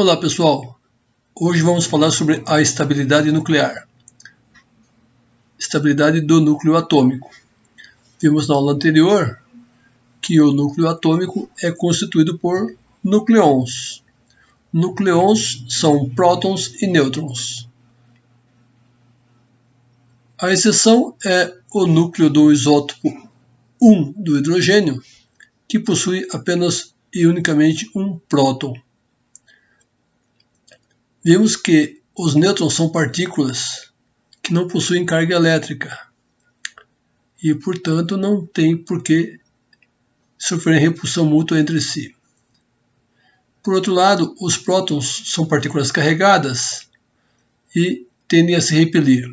Olá pessoal, hoje vamos falar sobre a estabilidade nuclear, estabilidade do núcleo atômico. Vimos na aula anterior que o núcleo atômico é constituído por nucleons. Nucleons são prótons e nêutrons. A exceção é o núcleo do isótopo 1 do hidrogênio, que possui apenas e unicamente um próton. Vimos que os nêutrons são partículas que não possuem carga elétrica e, portanto, não tem por que sofrer repulsão mútua entre si. Por outro lado, os prótons são partículas carregadas e tendem a se repelir.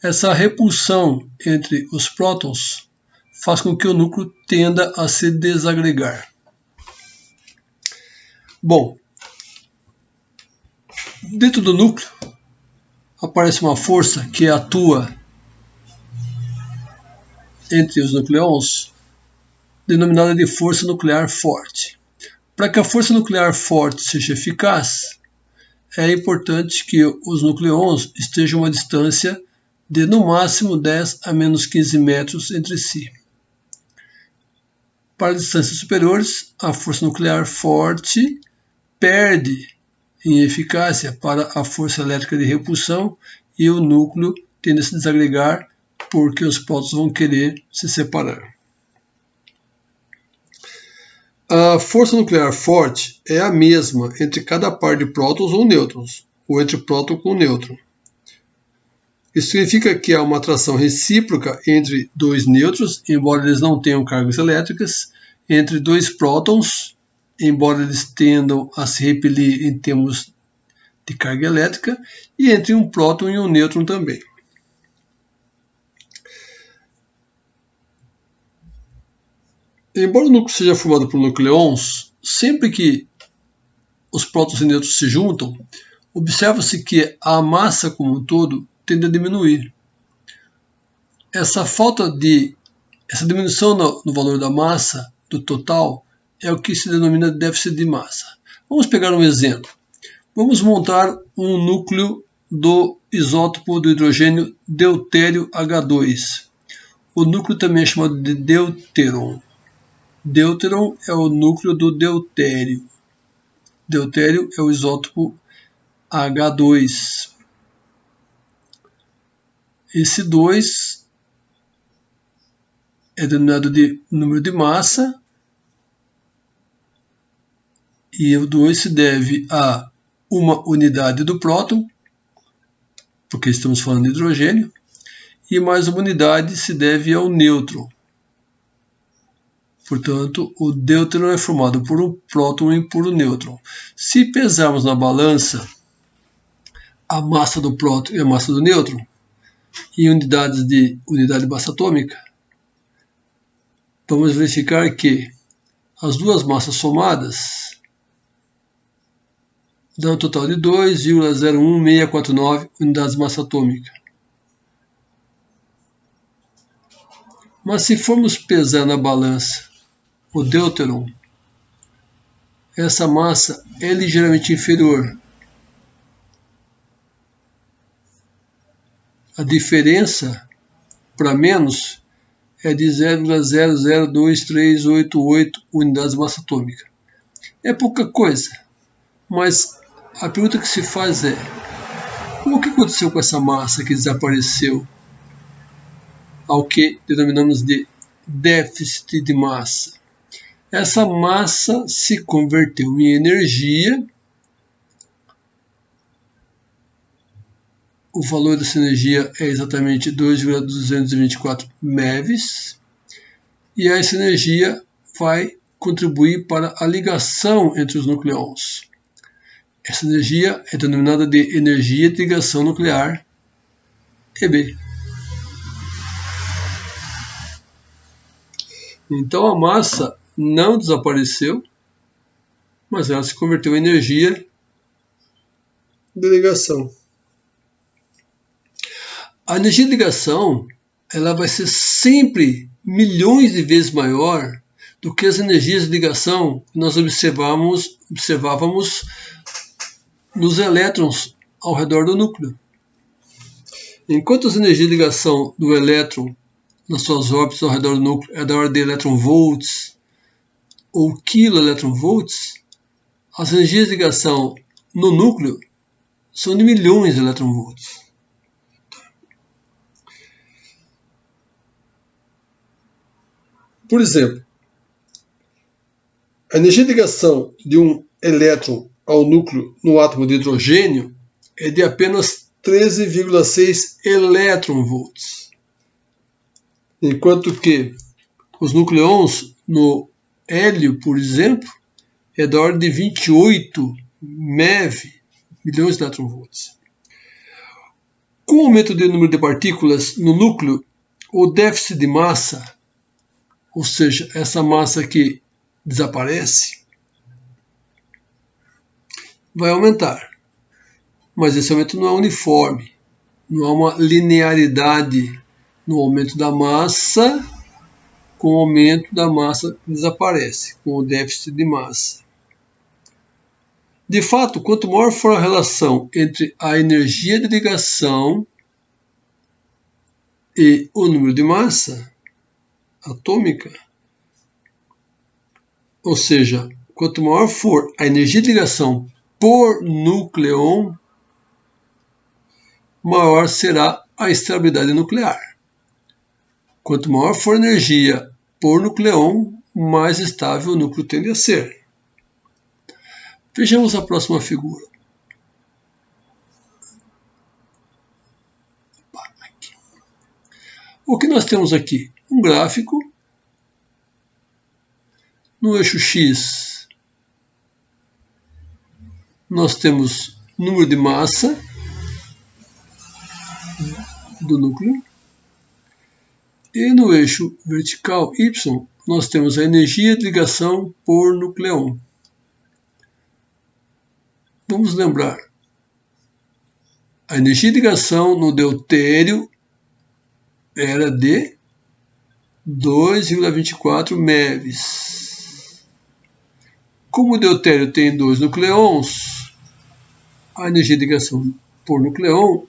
Essa repulsão entre os prótons faz com que o núcleo tenda a se desagregar. Bom, dentro do núcleo aparece uma força que atua entre os nucleons, denominada de força nuclear forte. Para que a força nuclear forte seja eficaz, é importante que os nucleons estejam a uma distância de no máximo 10 a menos 15 metros entre si. Para distâncias superiores, a força nuclear forte perde em eficácia para a força elétrica de repulsão e o núcleo tende a se desagregar porque os prótons vão querer se separar. A força nuclear forte é a mesma entre cada par de prótons ou nêutrons, ou entre próton com nêutron. Isso significa que há uma atração recíproca entre dois nêutrons, embora eles não tenham cargas elétricas, entre dois prótons, embora eles tendam a se repelir em termos de carga elétrica, e entre um próton e um nêutron também. Embora o núcleo seja formado por nucleons, sempre que os prótons e nêutrons se juntam, observa-se que a massa como um todo tende a diminuir. Essa diminuição no valor da massa, do total, é o que se denomina déficit de massa. Vamos pegar um exemplo. Vamos montar um núcleo do isótopo do hidrogênio deutério H2. O núcleo também é chamado de deuteron. Deuteron é o núcleo do deutério. Deutério é o isótopo H2. Esse 2 é denominado de número de massa e o 2 se deve a uma unidade do próton, porque estamos falando de hidrogênio, e mais uma unidade se deve ao nêutron. Portanto, o deuteron é formado por um próton e por um nêutron. Se pesarmos na balança a massa do próton e a massa do nêutron, em unidades de unidade de massa atômica, vamos verificar que as duas massas somadas dão um total de 2,01649 unidades de massa atômica. Mas se formos pesar na balança o deuteron, essa massa é ligeiramente inferior. A diferença para menos é de 0,002388 unidades de massa atômica. É pouca coisa, mas a pergunta que se faz é: o que aconteceu com essa massa que desapareceu, ao que denominamos de déficit de massa? Essa massa se converteu em energia. O valor dessa energia é exatamente 2,224 MeV, e essa energia vai contribuir para a ligação entre os nucleons. Essa energia é denominada de energia de ligação nuclear, EB. Então a massa não desapareceu, mas ela se converteu em energia de ligação. A energia de ligação ela vai ser sempre milhões de vezes maior do que as energias de ligação que nós observávamos nos elétrons ao redor do núcleo. Enquanto as energias de ligação do elétron nas suas órbitas ao redor do núcleo é da ordem de eletronvolts ou quiloeletronvolts, as energias de ligação no núcleo são de milhões de eletronvolts. Por exemplo, a energia de ligação de um elétron ao núcleo no átomo de hidrogênio é de apenas 13,6 eletronvolts, enquanto que os nucleons no hélio, por exemplo, é da ordem de 28 MeV, milhões de eletronvolts. Com o aumento do número de partículas no núcleo, o déficit de massa, ou seja, essa massa que desaparece, vai aumentar. Mas esse aumento não é uniforme, não há uma linearidade no aumento da massa com o aumento da massa que desaparece, com o déficit de massa. De fato, quanto maior for a relação entre a energia de ligação e o número de massa atômica, ou seja, quanto maior for a energia de ligação por nucleon, maior será a estabilidade nuclear. Quanto maior for a energia por nucleon, mais estável o núcleo tende a ser. Vejamos a próxima figura. O que nós temos aqui? Um gráfico. No eixo X, nós temos número de massa do núcleo. E no eixo vertical Y, nós temos a energia de ligação por nucleon. Vamos lembrar, a energia de ligação no deutério era de 2,24 MeVs. Como o deutério tem 2 nucleons, a energia de ligação por nucleon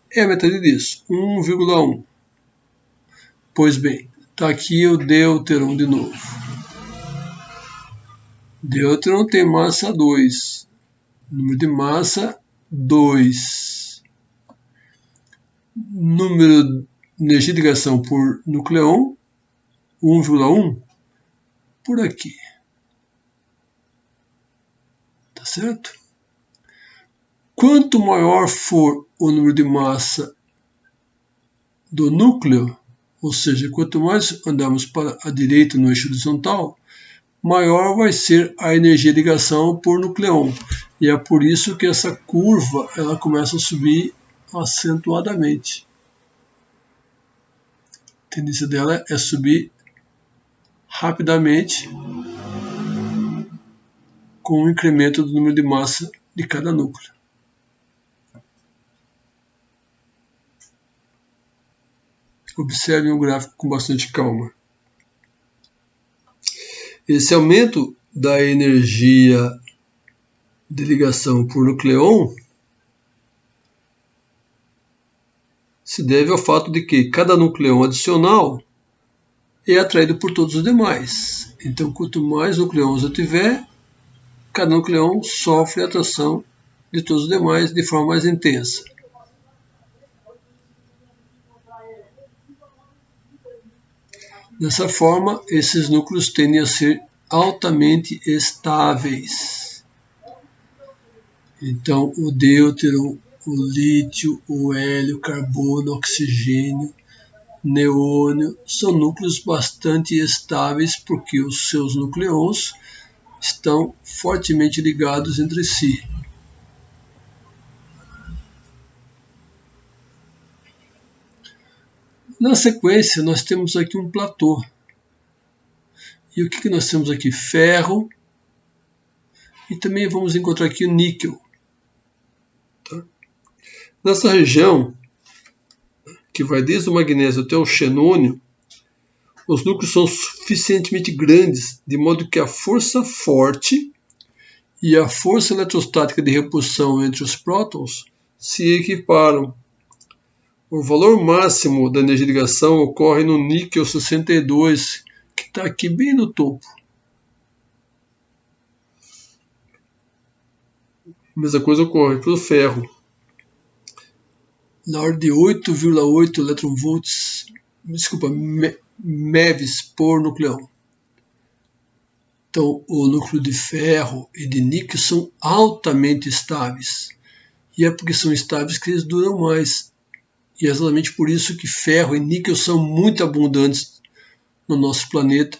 é a metade disso, 1,1. Pois bem, está aqui o deuteron de novo. Deuteron tem massa 2. Número de massa 2. Número de energia de ligação por nucleon 1,1 por aqui. Tá certo? Quanto maior for o número de massa do núcleo, ou seja, quanto mais andamos para a direita no eixo horizontal, maior vai ser a energia de ligação por nucleon. E é por isso que essa curva ela começa a subir acentuadamente. A tendência dela é subir rapidamente com o incremento do número de massa de cada núcleo. Observem o gráfico com bastante calma. Esse aumento da energia de ligação por nucleon se deve ao fato de que cada nucleon adicional é atraído por todos os demais. Então, quanto mais nucleons eu tiver, cada nucleon sofre a atração de todos os demais de forma mais intensa. Dessa forma, esses núcleos tendem a ser altamente estáveis. Então, o deutério, o lítio, o hélio, o carbono, o oxigênio, neônio são núcleos bastante estáveis porque os seus nucleons estão fortemente ligados entre si. Na sequência, nós temos aqui um platô. E o que nós temos aqui? Ferro. E também vamos encontrar aqui o níquel. Tá? Nessa região, que vai desde o magnésio até o xenônio, os núcleos são suficientemente grandes, de modo que a força forte e a força eletrostática de repulsão entre os prótons se equiparam. O valor máximo da energia de ligação ocorre no níquel 62, que está aqui bem no topo. A mesma coisa ocorre para o ferro. Na ordem de 8,8 eletronvolts, MeVs por nucleão. Então, o núcleo de ferro e de níquel são altamente estáveis. E é porque são estáveis que eles duram mais. E é exatamente por isso que ferro e níquel são muito abundantes no nosso planeta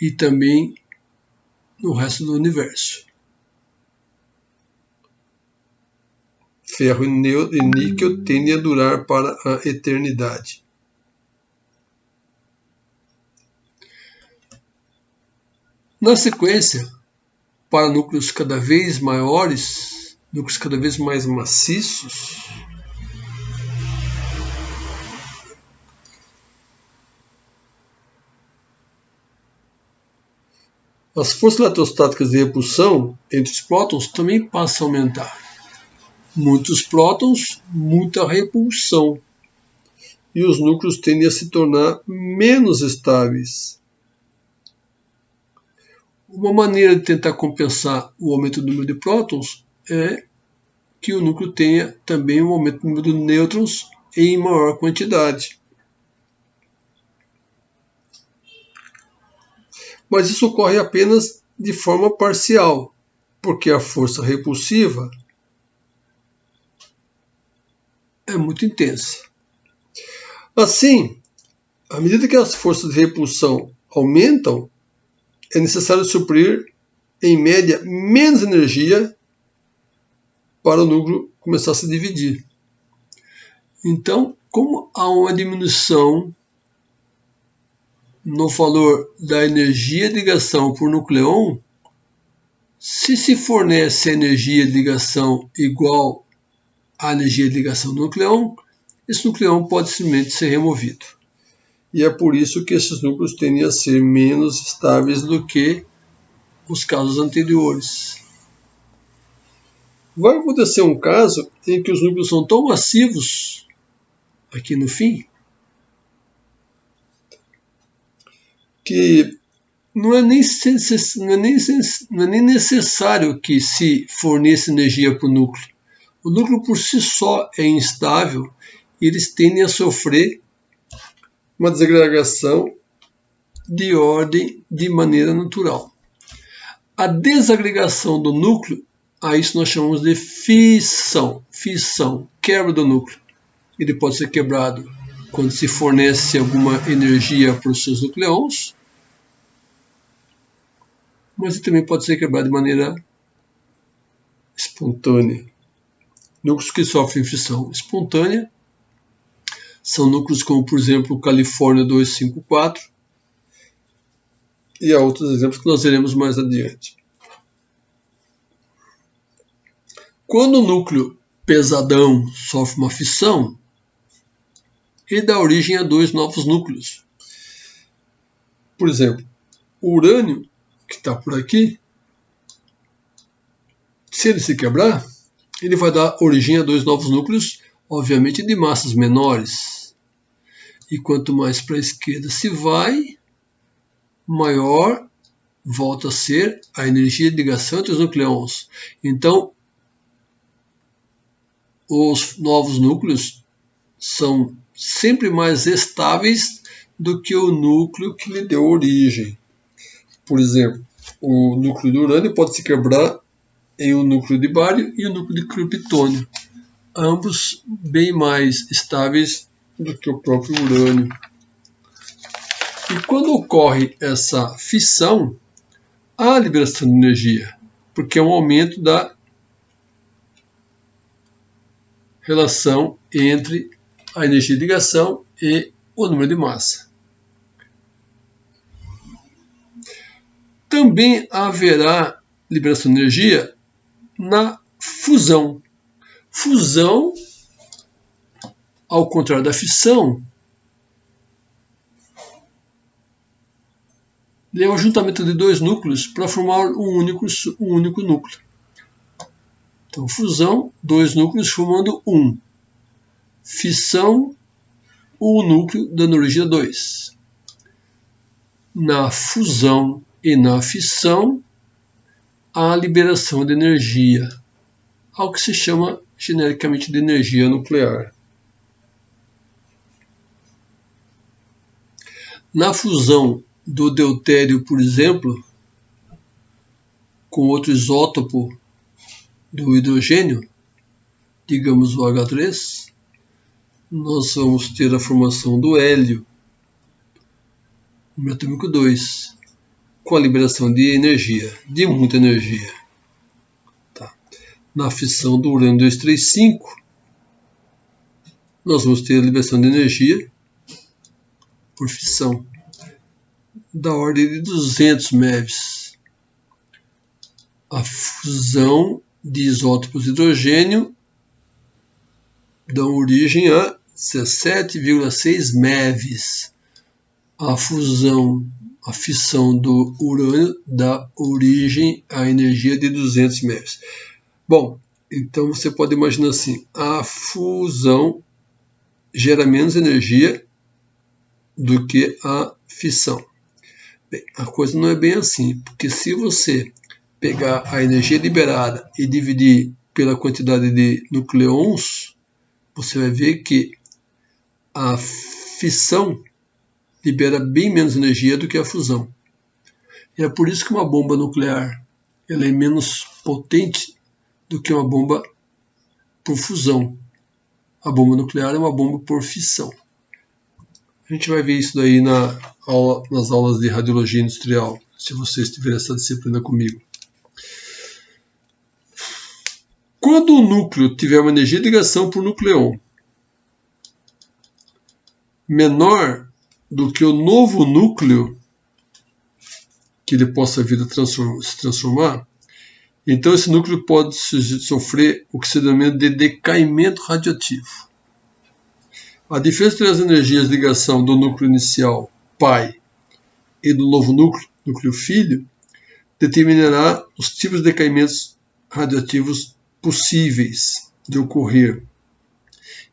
e também no resto do universo. Ferro e níquel tendem a durar para a eternidade. Na sequência, para núcleos cada vez maiores, núcleos cada vez mais maciços, as forças eletrostáticas de repulsão entre os prótons também passam a aumentar. Muitos prótons, muita repulsão. E os núcleos tendem a se tornar menos estáveis. Uma maneira de tentar compensar o aumento do número de prótons é que o núcleo tenha também um aumento do número de nêutrons em maior quantidade. Mas isso ocorre apenas de forma parcial, porque a força repulsiva é muito intensa. Assim, à medida que as forças de repulsão aumentam, é necessário suprir, em média, menos energia para o núcleo começar a se dividir. Então, como há uma diminuição no valor da energia de ligação por nucleon, se fornece a energia de ligação igual à energia de ligação do nucleon, esse nucleon pode simplesmente ser removido. E é por isso que esses núcleos tendem a ser menos estáveis do que os casos anteriores. Vai acontecer um caso em que os núcleos são tão massivos, aqui no fim, que não é nem necessário que se forneça energia para o núcleo. O núcleo por si só é instável e eles tendem a sofrer uma desagregação de ordem de maneira natural. A desagregação do núcleo, a isso nós chamamos de fissão, quebra do núcleo. Ele pode ser quebrado quando se fornece alguma energia para os seus nucleons, mas ele também pode ser quebrado de maneira espontânea. Núcleos que sofrem fissão espontânea são núcleos como, por exemplo, o Califórnia 254, e há outros exemplos que nós veremos mais adiante. Quando o núcleo pesadão sofre uma fissão, ele dá origem a dois novos núcleos. Por exemplo, o urânio, que está por aqui, se ele se quebrar, ele vai dar origem a dois novos núcleos, obviamente de massas menores. E quanto mais para a esquerda se vai, maior volta a ser a energia de ligação entre os nucleons. Então, os novos núcleos são sempre mais estáveis do que o núcleo que lhe deu origem. Por exemplo, o núcleo do urânio pode se quebrar em um núcleo de bário e um núcleo de criptônio, ambos bem mais estáveis do que o próprio urânio. E quando ocorre essa fissão, há liberação de energia, porque é um aumento da relação entre a energia de ligação e o número de massa. Também haverá liberação de energia na fusão. Fusão, ao contrário da fissão, é o juntamento de dois núcleos para formar um único núcleo. Então, fusão, dois núcleos formando um. Fissão, um núcleo dando origem a dois. Na fusão e na fissão, há liberação de energia, ao que se chama genericamente de energia nuclear. Na fusão do deutério, por exemplo, com outro isótopo do hidrogênio, digamos o H3, nós vamos ter a formação do hélio, número atômico 2, com a liberação de energia, de muita energia. Tá. Na fissão do urânio 235, nós vamos ter a liberação de energia por fissão da ordem de 200 MeVs. A fusão de isótopos de hidrogênio dá origem a 17,6 MeVs. A fissão do urânio dá origem à energia de 200 MeVs. Bom, então você pode imaginar assim, a fusão gera menos energia do que a fissão. Bem, a coisa não é bem assim, porque se você pegar a energia liberada e dividir pela quantidade de nucleons, você vai ver que a fissão libera bem menos energia do que a fusão. E é por isso que uma bomba nuclear ela é menos potente do que uma bomba por fusão. A bomba nuclear é uma bomba por fissão. A gente vai ver isso daí nas aulas de radiologia industrial, se vocês tiverem essa disciplina comigo. Quando o núcleo tiver uma energia de ligação por nucleon menor do que o novo núcleo que ele possa vir a se transformar, então esse núcleo pode sofrer o que se denomina de decaimento radioativo. A diferença entre as energias de ligação do núcleo inicial, pai, e do novo núcleo filho, determinará os tipos de decaimentos radioativos possíveis de ocorrer.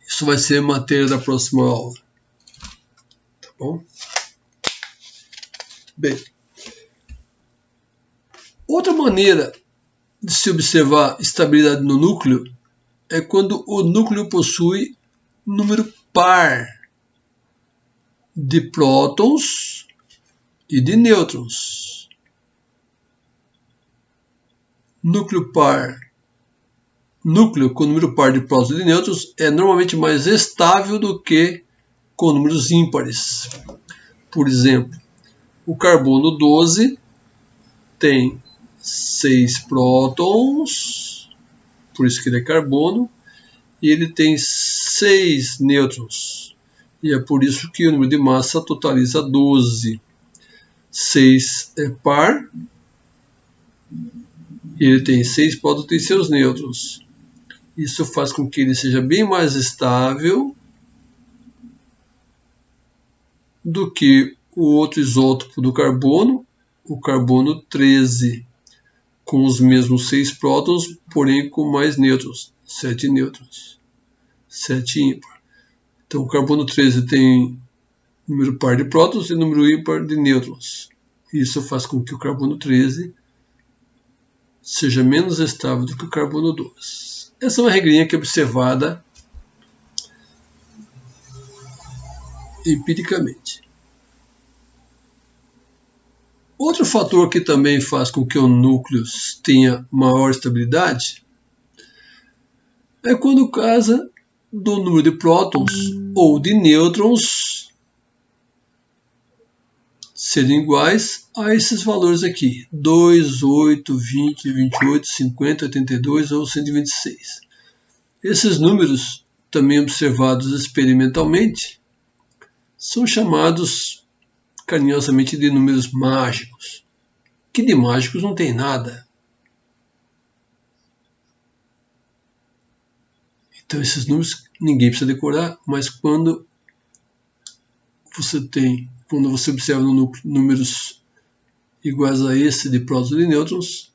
Isso vai ser matéria da próxima aula. Tá bom? Bem, outra maneira de se observar estabilidade no núcleo é quando o núcleo possui número par de prótons e de nêutrons. Núcleo com número par de prótons e de nêutrons é normalmente mais estável do que com números ímpares. Por exemplo, o carbono 12 tem 6 prótons, por isso que ele é carbono, e ele tem 6 nêutrons. E é por isso que o número de massa totaliza 12. 6 é par, e ele tem 6 prótons e seus nêutrons. Isso faz com que ele seja bem mais estável do que o outro isótopo do carbono, o carbono 13, com os mesmos 6 prótons, porém com mais nêutrons, 7 nêutrons, 7 ímpar. Então o carbono 13 tem número par de prótons e número ímpar de nêutrons. Isso faz com que o carbono 13 seja menos estável do que o carbono 12. Essa é uma regrinha que é observada empiricamente. Outro fator que também faz com que o núcleo tenha maior estabilidade é quando casa do número de prótons ou de nêutrons serem iguais a esses valores aqui, 2, 8, 20, 28, 50, 82 ou 126. Esses números, também observados experimentalmente, são chamados carinhosamente de números mágicos, que de mágicos não tem nada. Então esses números ninguém precisa decorar, mas quando você observa no núcleo números iguais a esse de prótons e de nêutrons,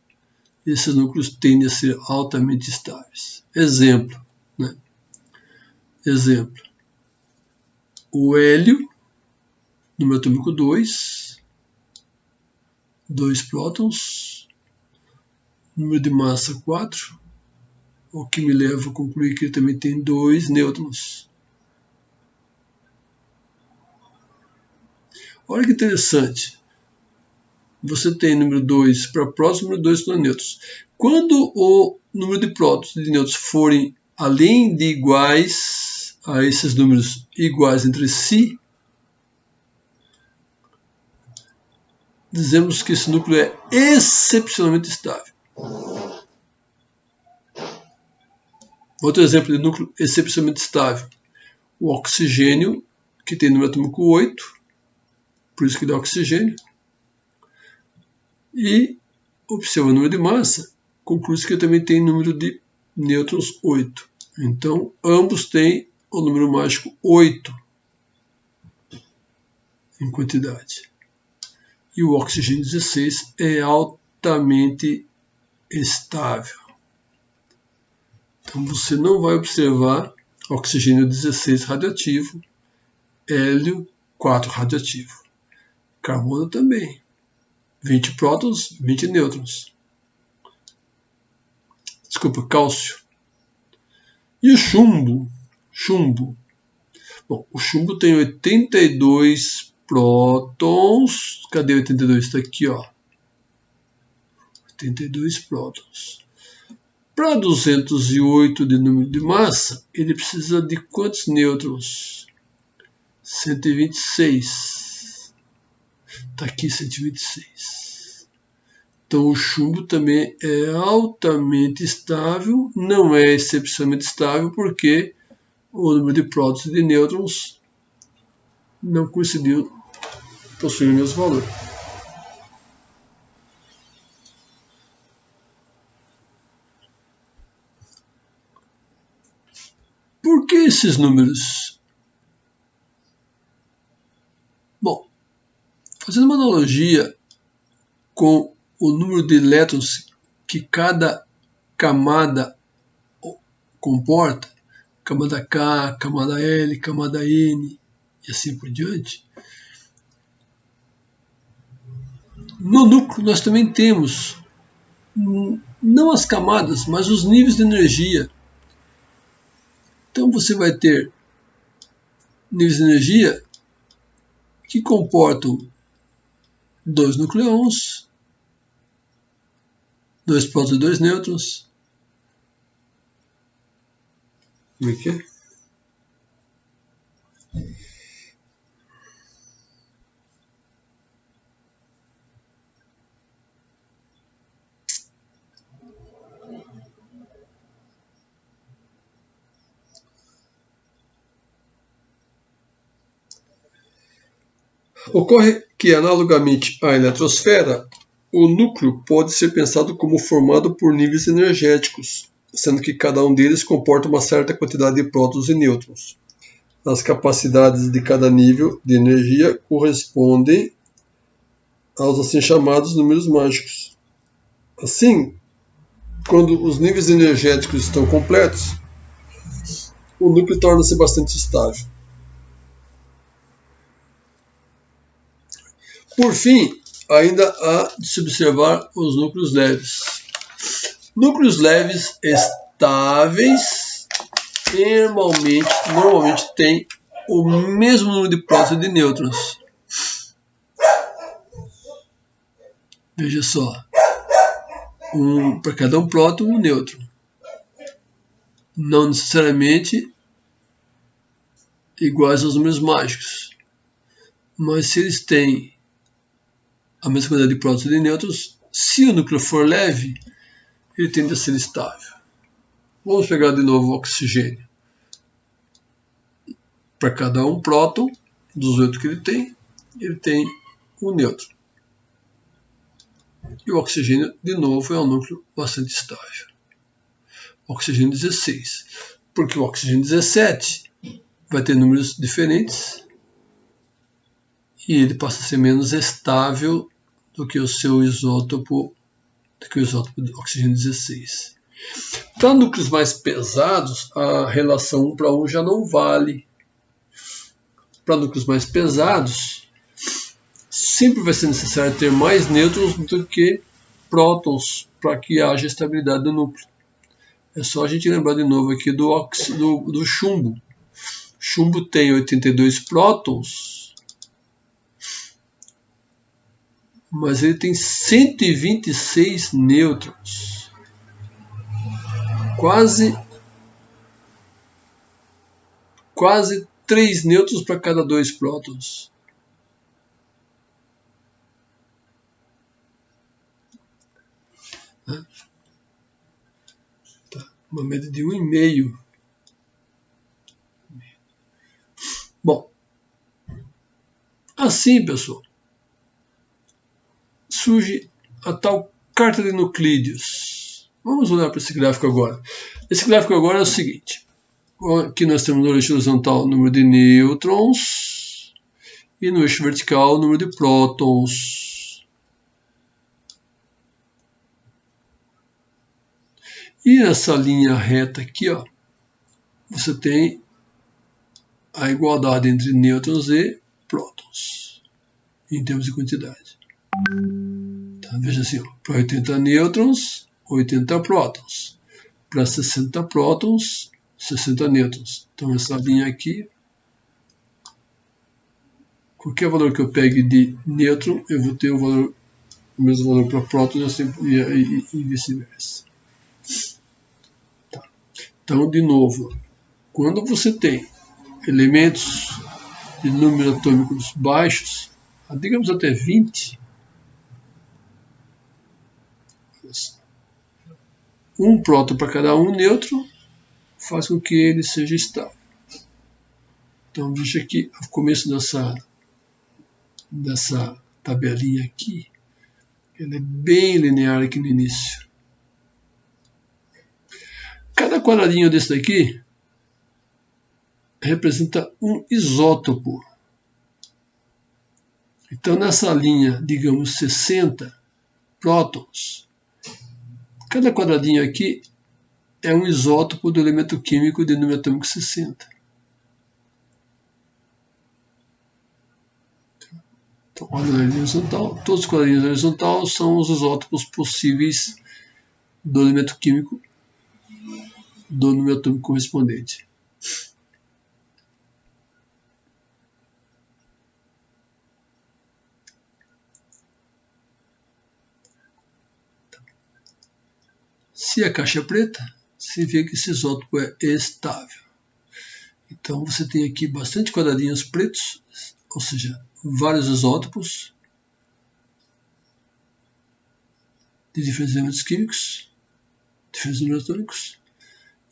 esses núcleos tendem a ser altamente estáveis. Exemplo, né? Exemplo, o hélio, número atômico 2, 2 prótons, número de massa 4, o que me leva a concluir que ele também tem 2 nêutrons. Olha que interessante. Você tem número 2 para prótons e número 2 para nêutrons. Quando o número de prótons e de nêutrons forem além de iguais a esses números iguais entre si, dizemos que esse núcleo é excepcionalmente estável. Outro exemplo de núcleo excepcionalmente estável. O oxigênio, que tem número atômico 8, por isso que ele é oxigênio. E, observa o número de massa, conclui-se que ele também tem número de nêutrons 8. Então, ambos têm o número mágico 8 em quantidade. E o oxigênio 16 é altamente estável. Então, você não vai observar oxigênio 16 radioativo, hélio 4 radioativo. Carbono também. 20 prótons, 20 nêutrons. Desculpa, cálcio. E o chumbo? Bom, o chumbo tem 82 prótons. Cadê 82? Está aqui, ó. 82 prótons. Para 208 de número de massa, ele precisa de quantos nêutrons? 126. Está aqui 126. Então o chumbo também é altamente estável, não é excepcionalmente estável porque o número de prótons e de nêutrons não coincidiu possuir o mesmo valor. Por que esses números? Bom, fazendo uma analogia com o número de elétrons que cada camada comporta, camada K, camada L, camada N e assim por diante, no núcleo nós também temos não as camadas, mas os níveis de energia. Então você vai ter níveis de energia que comportam 2 nucleons, 2 prótons e 2 nêutrons. Como é que é? Ocorre que, analogamente à eletrosfera, o núcleo pode ser pensado como formado por níveis energéticos, sendo que cada um deles comporta uma certa quantidade de prótons e nêutrons. As capacidades de cada nível de energia correspondem aos assim chamados números mágicos. Assim, quando os níveis energéticos estão completos, o núcleo torna-se bastante estável. Por fim, ainda há de se observar os núcleos leves. Núcleos leves estáveis normalmente têm o mesmo número de prótons e de nêutrons. Veja só, para cada um próton, um nêutron. Não necessariamente iguais aos números mágicos. Mas se eles têm a mesma quantidade de prótons e de nêutrons, se o núcleo for leve, ele tende a ser estável. Vamos pegar de novo o oxigênio. Para cada um próton, dos 8 que ele tem um nêutron. E o oxigênio, de novo, é um núcleo bastante estável. Oxigênio 16. Porque o oxigênio 17 vai ter números diferentes e ele passa a ser menos estável do que o seu isótopo, de oxigênio 16. Para núcleos mais pesados, a relação 1 para 1 já não vale. Para núcleos mais pesados, sempre vai ser necessário ter mais nêutrons do que prótons para que haja estabilidade do núcleo. É só a gente lembrar de novo aqui do chumbo. Chumbo tem 82 prótons, mas ele tem 126 nêutrons. Quase 3 nêutrons para cada 2 prótons. Uma média de 1,5. Bom, assim, pessoal, surge a tal carta de nuclídeos. Vamos olhar para esse gráfico agora. Esse gráfico agora é o seguinte. Aqui nós temos no eixo horizontal o número de nêutrons e no eixo vertical o número de prótons. E nessa linha reta aqui, ó, você tem a igualdade entre nêutrons e prótons, em termos de quantidade. Então, veja assim, para 80 nêutrons, 80 prótons. Para 60 prótons, 60 nêutrons. Então, essa linha aqui, qualquer valor que eu pegue de nêutron, eu vou ter o mesmo valor para prótons e vice-versa. Tá. Então, de novo, quando você tem elementos de número atômicos baixos, digamos até 20, um próton para cada um nêutron faz com que ele seja estável. Então veja aqui o começo dessa tabelinha aqui, ela é bem linear aqui no início. Cada quadradinho desse daqui representa um isótopo. Então nessa linha, digamos 60 prótons, cada quadradinho aqui é um isótopo do elemento químico de número atômico 60. Então, olha na linha horizontal, todos os quadradinhos horizontais são os isótopos possíveis do elemento químico do número atômico correspondente. Se a caixa é preta, significa que esse isótopo é estável. Então você tem aqui bastante quadradinhos pretos, ou seja, vários isótopos de diferentes elementos químicos, diferentes números atômicos,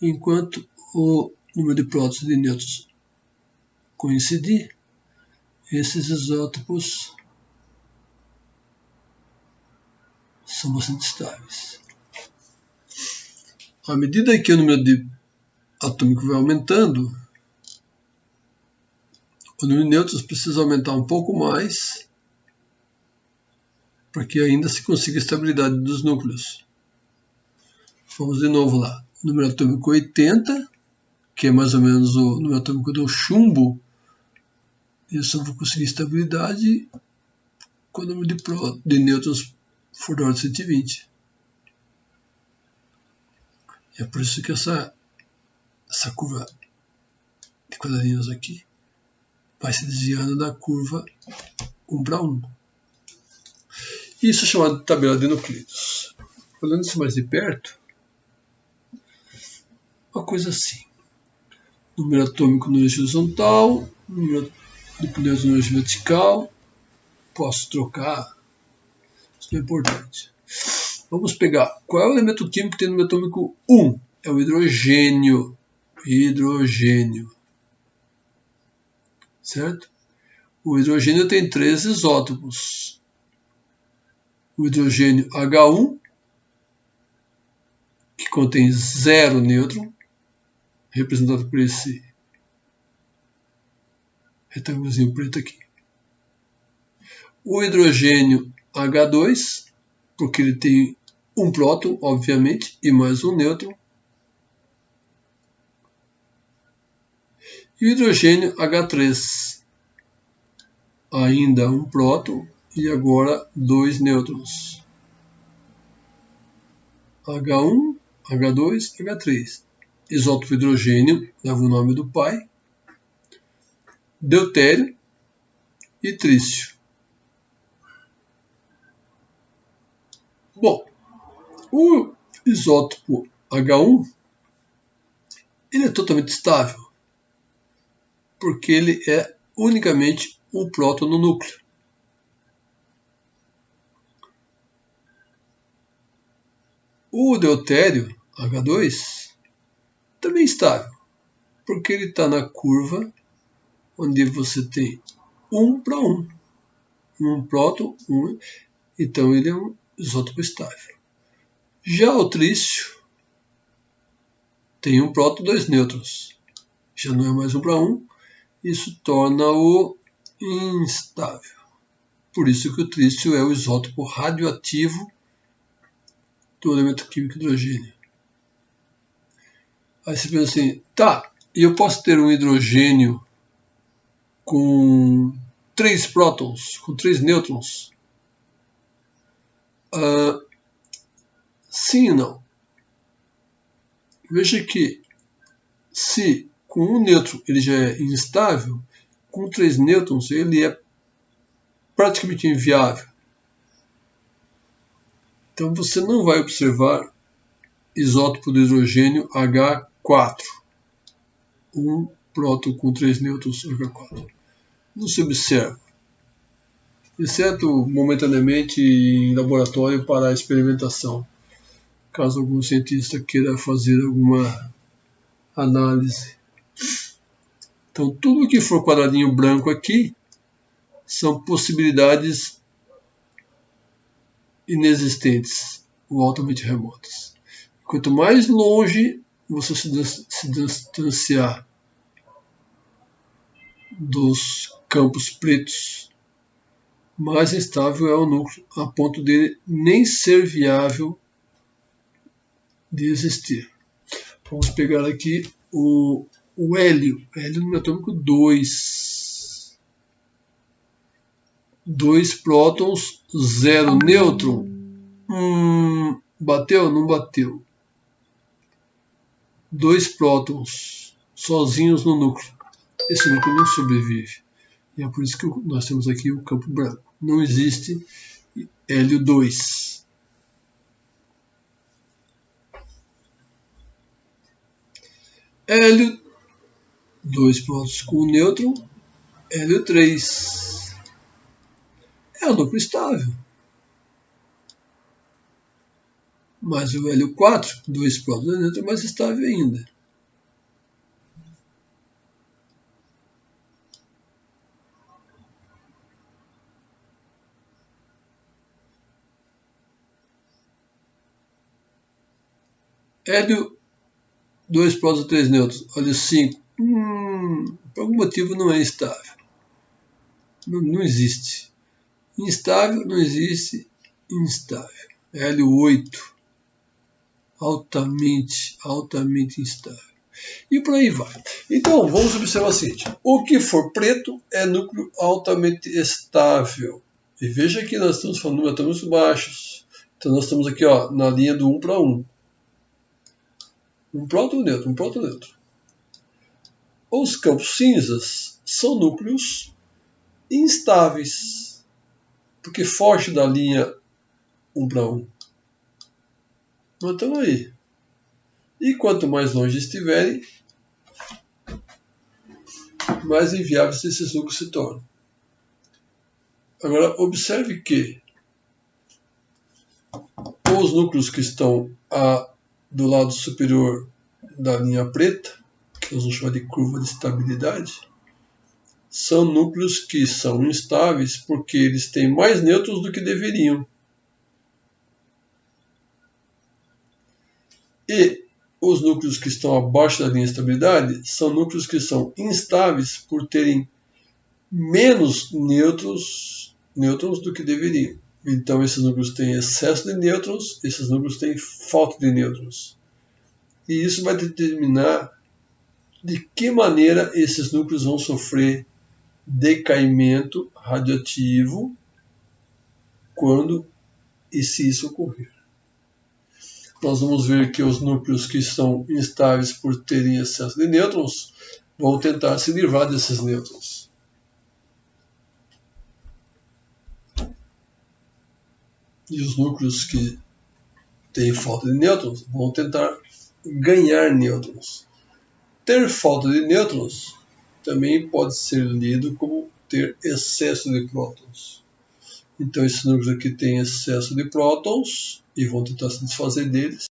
enquanto o número de prótons e de nêutrons coincidir, esses isótopos são bastante estáveis. À medida que o número atômico vai aumentando, o número de nêutrons precisa aumentar um pouco mais para que ainda se consiga a estabilidade dos núcleos. Vamos de novo lá. Número atômico 80, que é mais ou menos o número atômico do chumbo. Eu só vou conseguir estabilidade quando o número de nêutrons for da ordem de 120. É por isso que essa curva de quadradinhos aqui vai se desviando da curva 1 para 1. Isso é chamado de tabela de nuclídeos. Olhando isso mais de perto, uma coisa assim. Número atômico no eixo horizontal, número de nucleus no eixo vertical. Posso trocar, isso é importante. Vamos pegar, qual é o elemento químico que tem número atômico 1? É o hidrogênio. Certo? O hidrogênio tem 3 isótopos. O hidrogênio H1, que contém 0 nêutron, representado por esse retângulozinho preto aqui. O hidrogênio H2, porque ele tem um próton, obviamente, e mais um nêutron. E o hidrogênio H3, ainda um próton e agora 2 nêutrons. H1, H2, H3. Isótopo hidrogênio, leva o nome do pai. Deutério e trício. Bom, o isótopo H1 ele é totalmente estável, porque ele é unicamente um próton no núcleo. O deutério H2 também é estável, porque ele está na curva onde você tem 1 para 1. Um próton, então ele é um isótopo estável. Já o trício tem um próton e 2 nêutrons. Já não é mais 1 para 1. Isso torna-o instável. Por isso que o trício é o isótopo radioativo do elemento químico hidrogênio. Aí você pensa assim, tá, e eu posso ter um hidrogênio com 3 prótons, com 3 nêutrons? Sim e não. Veja que se com um nêutron ele já é instável, com 3 nêutrons ele é praticamente inviável. Então você não vai observar isótopo do hidrogênio H4, um próton com 3 nêutrons H4. Não se observa, exceto momentaneamente em laboratório para experimentação, caso algum cientista queira fazer alguma análise. Então tudo que for quadradinho branco aqui são possibilidades inexistentes ou altamente remotas. Quanto mais longe você se distanciar dos campos pretos, mais instável é o núcleo, a ponto de nem ser viável de existir. Vamos pegar aqui o hélio, número atômico 2. 2 prótons, 0 nêutron. Bateu? Não bateu. 2 prótons sozinhos no núcleo. Esse núcleo não sobrevive. E é por isso que nós temos aqui o campo branco. Não existe hélio 2. Hélio, 2 prótons com um nêutron. Hélio 3. É um núcleo estável. Mas o hélio 4, 2 prótons e nêutron, é mais estável ainda. Hélio, 2 prótons e 3 nêutrons. Hélio 5. Por algum motivo não é estável. Não existe. Instável, não existe. Instável. Hélio 8. Altamente instável. E por aí vai. Então, vamos observar o seguinte. O que for preto é núcleo altamente estável. E veja que nós estamos falando de átomos baixos. Então, nós estamos aqui na linha do 1 para 1. Um próton neutro, um próton neutro. Os campos cinzas são núcleos instáveis, porque foge da linha 1 para 1. Mas estão aí. E quanto mais longe estiverem, mais inviáveis esses núcleos se tornam. Agora, observe que os núcleos que estão do lado superior da linha preta, que nós vamos chamar de curva de estabilidade, são núcleos que são instáveis porque eles têm mais nêutrons do que deveriam. E os núcleos que estão abaixo da linha de estabilidade são núcleos que são instáveis por terem menos nêutrons do que deveriam. Então esses núcleos têm excesso de nêutrons, esses núcleos têm falta de nêutrons. E isso vai determinar de que maneira esses núcleos vão sofrer decaimento radioativo quando e se isso ocorrer. Nós vamos ver que os núcleos que estão instáveis por terem excesso de nêutrons vão tentar se livrar desses nêutrons. E os núcleos que têm falta de nêutrons vão tentar ganhar nêutrons. Ter falta de nêutrons também pode ser lido como ter excesso de prótons. Então esses núcleos aqui têm excesso de prótons e vão tentar se desfazer deles.